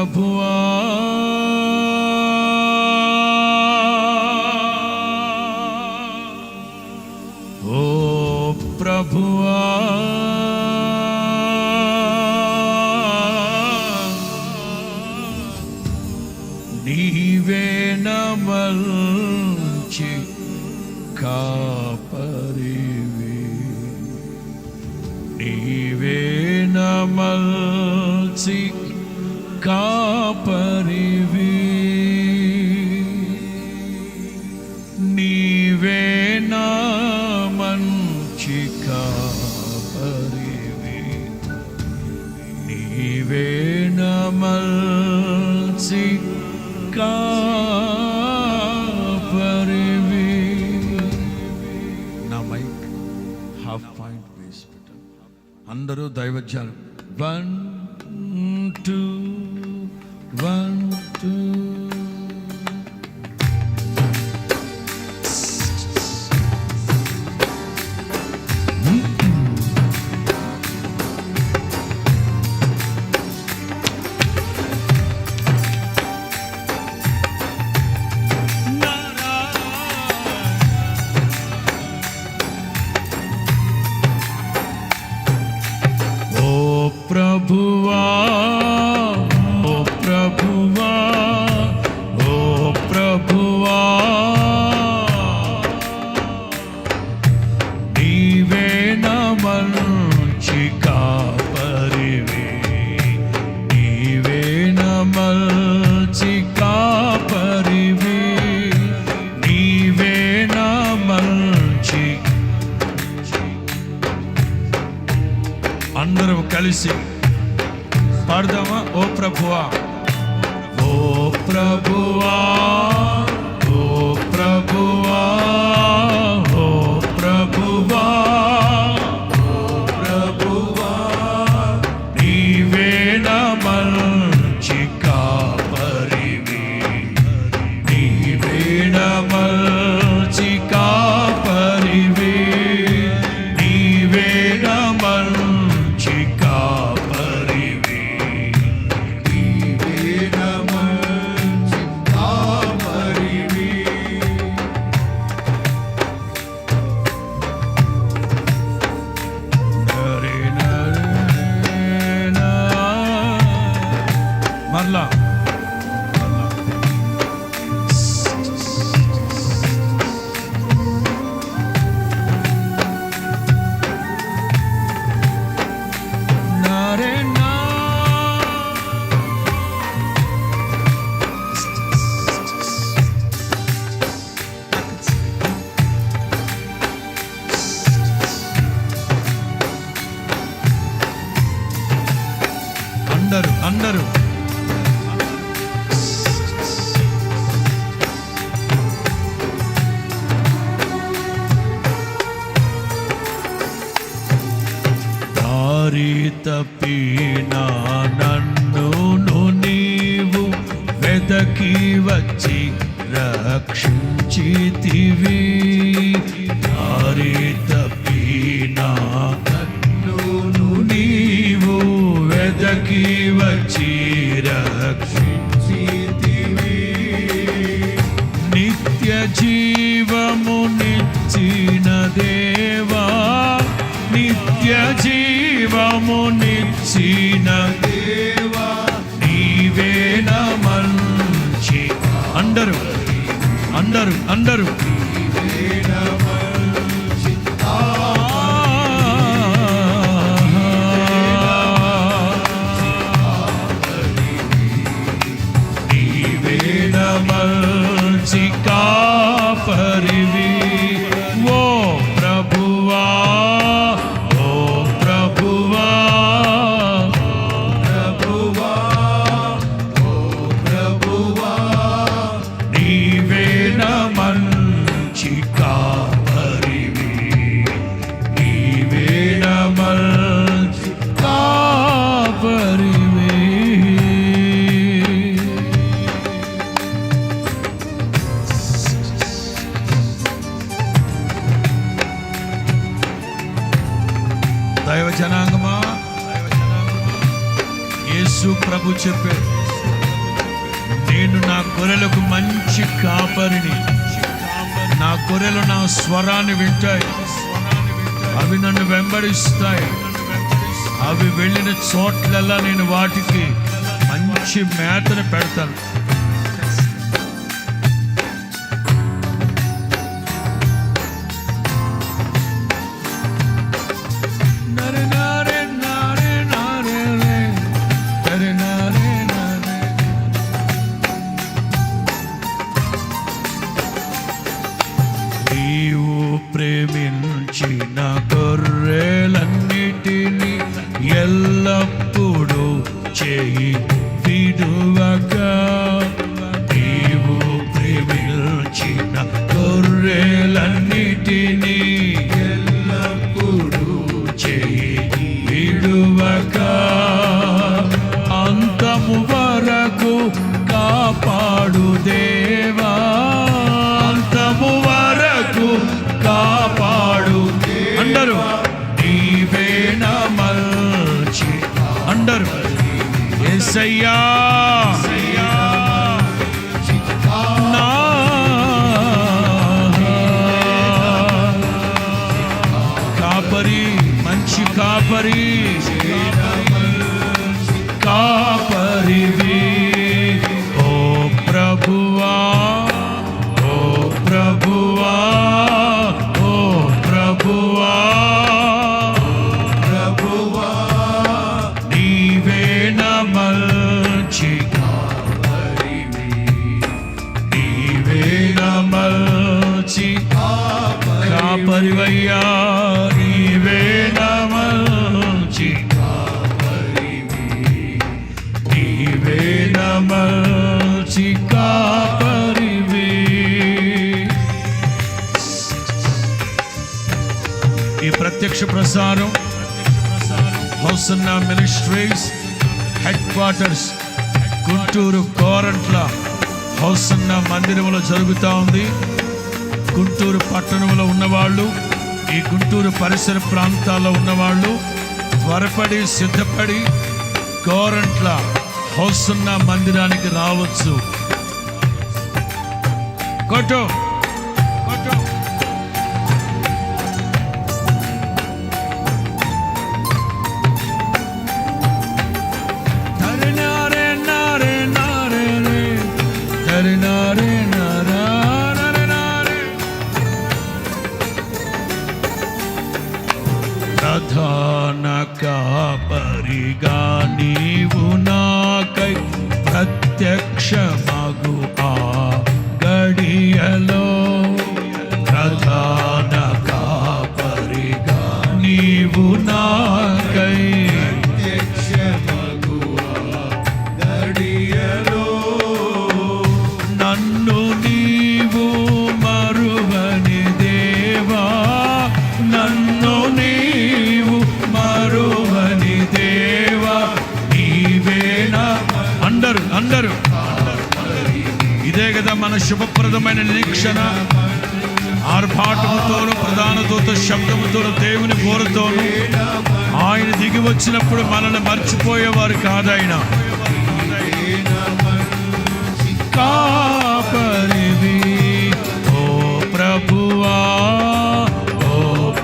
ప్రభువా ఓ ప్రభువా నీవే నమల్చి కాపరివి నీవే నమల్చి కాపరివి నీవే నమంచి కాపరివి నీవే నమల్చి కాపరివి. నా మైక్ హాఫ్ పాయింట్ వేసి పెట్టాను. అందరూ దైవజనం 1 2 1 2 ప్రభువా ఓ ప్రభువా ఓ ప్రభువా నీవే నమల్చి కాపరివి నీవే నమల్చి కాపరివి నీవే నమల్చి. అందరూ కలిసి పాడదామా? ఓ ప్రభువా ఓ ప్రభువా ఓ ప్రభువా ఓ ప్రభువా ఓ ప్రభువా నీవే నమల్చి కాపరివి నీవే నమల్చి కాపరివి నీవే నమల్చి కాపరివి నీవే నమల్చి కాపరివి. నరే నరే నా మరలా అందరూ దారి తప్పిన నన్ను నీవు వెదకి వచ్చి రక్షించితివి దారి తప్పిన నీవు వెదకి వచ్చి రక్షించితివి నిత్య జీవమునిచ్చిన దేవా నిత్య జీవమునిచ్చిన దేవా నీవే నమల్చి. అందరూ అందరూ అందరూ నమల్చి కాపరివి ఓ ప్రభువా ఓ ప్రభువా ప్రభువా ఓ ప్రభువా నీవే నమల్చి కాపరివి నీవే నమల్చి కాపరివి. దైవ జనాంగమా యేసు ప్రభు చెప్పాడు నేను నా గొర్రెలకు మంచి కాపరిని. నా గొర్రెలు నా స్వరాన్ని వింటాయి, అవి నన్ను వెంబడిస్తాయి. అవి వెళ్ళిన చోట్లల్లా నేను వాటికి మంచి మేతను పెడతాను. ప్రేమించిన గొర్రెలన్నిటినీ ఎల్లప్పుడూ చేయి విడువక, నీవు ప్రేమించిన గొర్రెలన్నిటినీ ఎల్లప్పుడూ చేయి విడువక, అంతము వరకు కాపాడు దేవా, అంతము వరకు కాపాడు. అందరూ నీవే నా మంచి, అందరూ యేసయ్యా నా కాపరి, మంచి కాపరి, కాపరివి. ఓ ప్రభువా, ఓ ప్రభువా, ఓ ప్రభువా, ప్రభువా, నీవే నా మంచి కాపరివి, నీవే నా మంచి కాపరివయ్యా, నీవే నా మంచి కాపరివి, నీవే నా మంచి కాపరివి. ఈ ప్రత్యక్ష ప్రసారం Hosanna ministries headquarters Guntur Korantla Hosanna మందిరంలో జరుగుతూ ఉంది. గుంటూరు పట్టణంలో ఉన్నవాళ్ళు, ఈ గుంటూరు పరిసర ప్రాంతాల్లో ఉన్నవాళ్ళు త్వరపడి సిద్ధపడి కోరంట్ల హోసన్నా మందిరానికి రావచ్చు. కొట్టు కొట్టు. ప్రధాన కాపరిగా నీవు నాకై ప్రత్యక్షమగు ఆ గడియలో, ప్రధాన కాపరిగా నీవు నాకై ప్రత్యక్షమగు ఆ గడియలో, నన్ను నీవు మరువని దేవా, నన్ను నీవు మరువని దేవా, నీవేనా. అందరూ ఇదే కదా మన శుభప్రదమైన నిరీక్షణ. ఆర్భాటముతోనూ ప్రధాన దూత శబ్దముతోనూ దేవుని కోరుతోనూ ఆయన దిగి వచ్చినప్పుడు మనల్ని మర్చిపోయేవారు కాదాయన. కాపరివి ఓ ప్రభువా, ఓ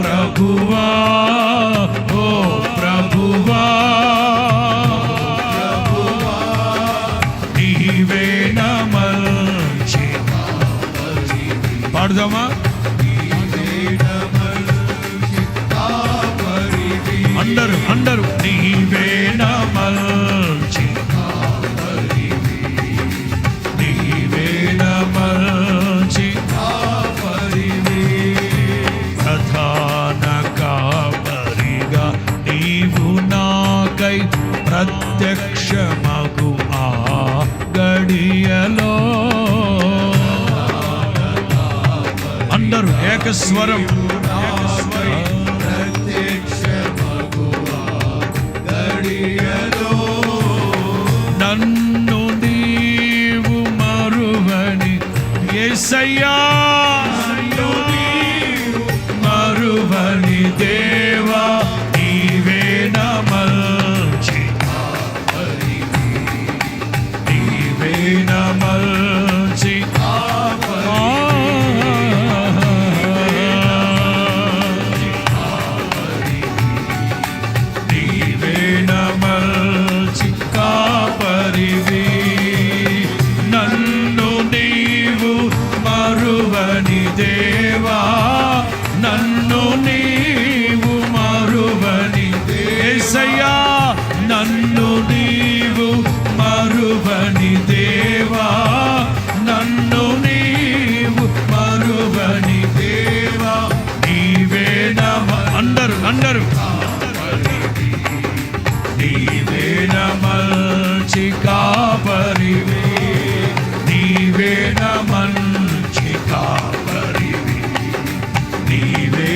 ప్రభువా, ఓ ప్రభువా, నీవే నా మంచి పాడుదామా. అందరూ నీవే నా మంచి, నీవే నా మంచి ప్రధాన కాపరిగా నీవు నాకై ప్రత్యక్షమగు ఆ గడియలో. అందరూ ఏకస్వరం. నన్ను నీవు మరువని యేసయ్యా, మరువని దేవా, నీవే నా మంచి, నీవే నా యేసయ్యా నన్ను నీవు మరువని దేవా, నన్ను నీవు మరువని దేవా, నీవే అందరు నీవే మంచి కాపరివి, నీవే మంచి కాపరివి, నీవే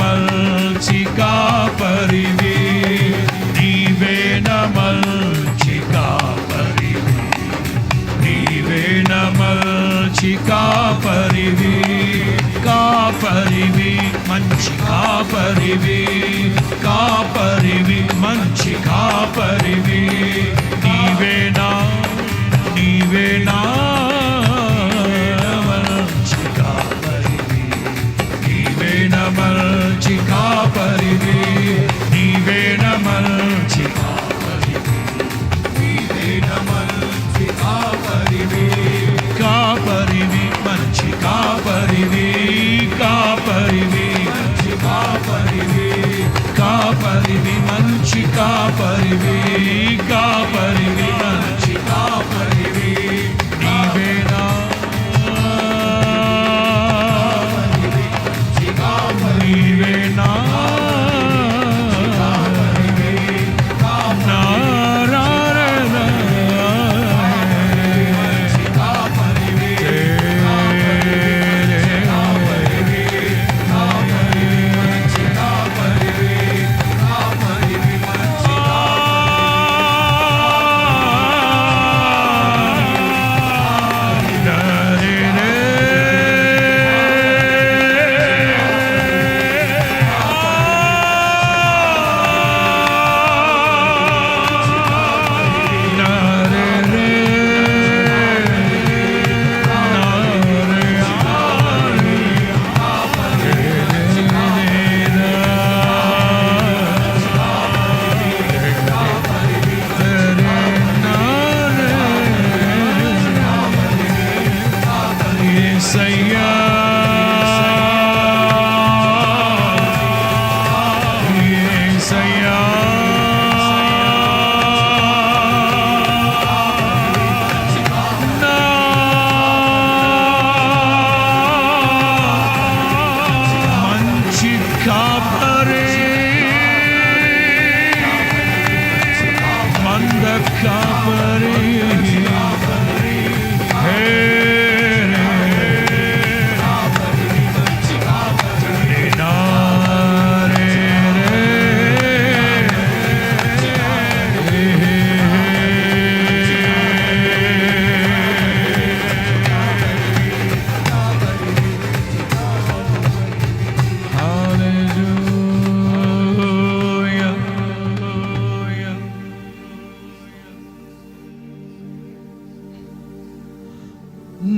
మంచి కాపరివి, నీవే మంచి కాపరివి, నీవే మంచి కాపరివి, కాపరివి మంచి కాపరివి, కాపరివి మంచి కాపరివి, నీవేనా నీవేనా మంచి కాపరివి, నీవేనా మంచి కాపరివి, నీవేనా మంచి కాపరివి, నీవేనా మంచి కాపరివి, కాపరివి మంచి కాపరివి, కాపరివి మంచి కాపరివి, కాపరివి మంచి కాపరివి, కాపరివి మంచి కాపరివి, నీవేనా నీవేనా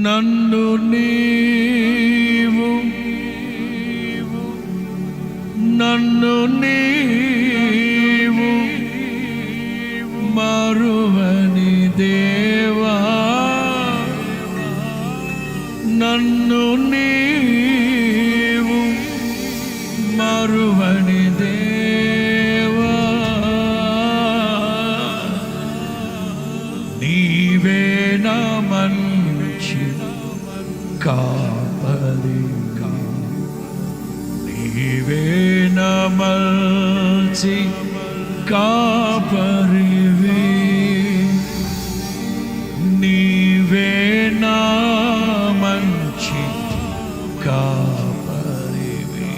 నన్ను నీవు నన్ను నీవు మరువని దేవా, నన్ను నీవు మరువని దేవా, నీవే నా మంచి కాపరి, నీవే నా మంచి కాపరివి, నీవే నా మంచి కాపరివి,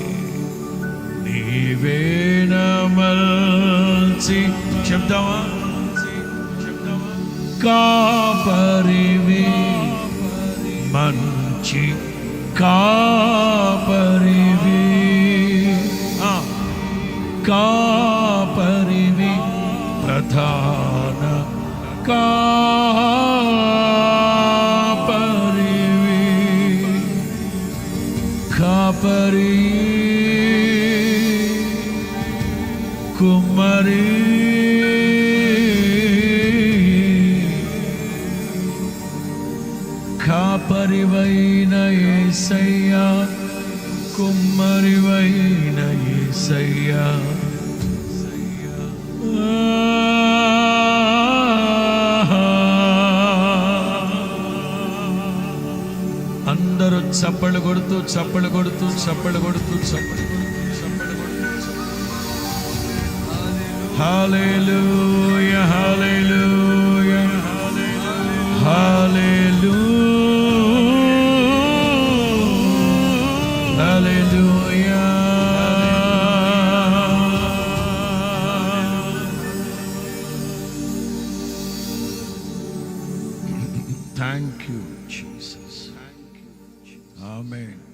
నీవే నా మంచి చెప్తావా కాపరివి, మంచి కాపరివి, కాపరివి ప్రధాన కాపరివి, కాపరి కుమ్మరి కాపరివైన యేసయ్యా, కుమ్మరివైన యేసయ్యా, చప్పళ్ళు కొడుతూ చప్పళ్ళు కొడుతూ చప్పళ్ళు కొడుతూ చప్పళ్ళు కొడుతూ హల్లెలూయా హల్లెలూయా హల్లెలూయా హల్లెలూయా. Thank you, Jesus. Amen.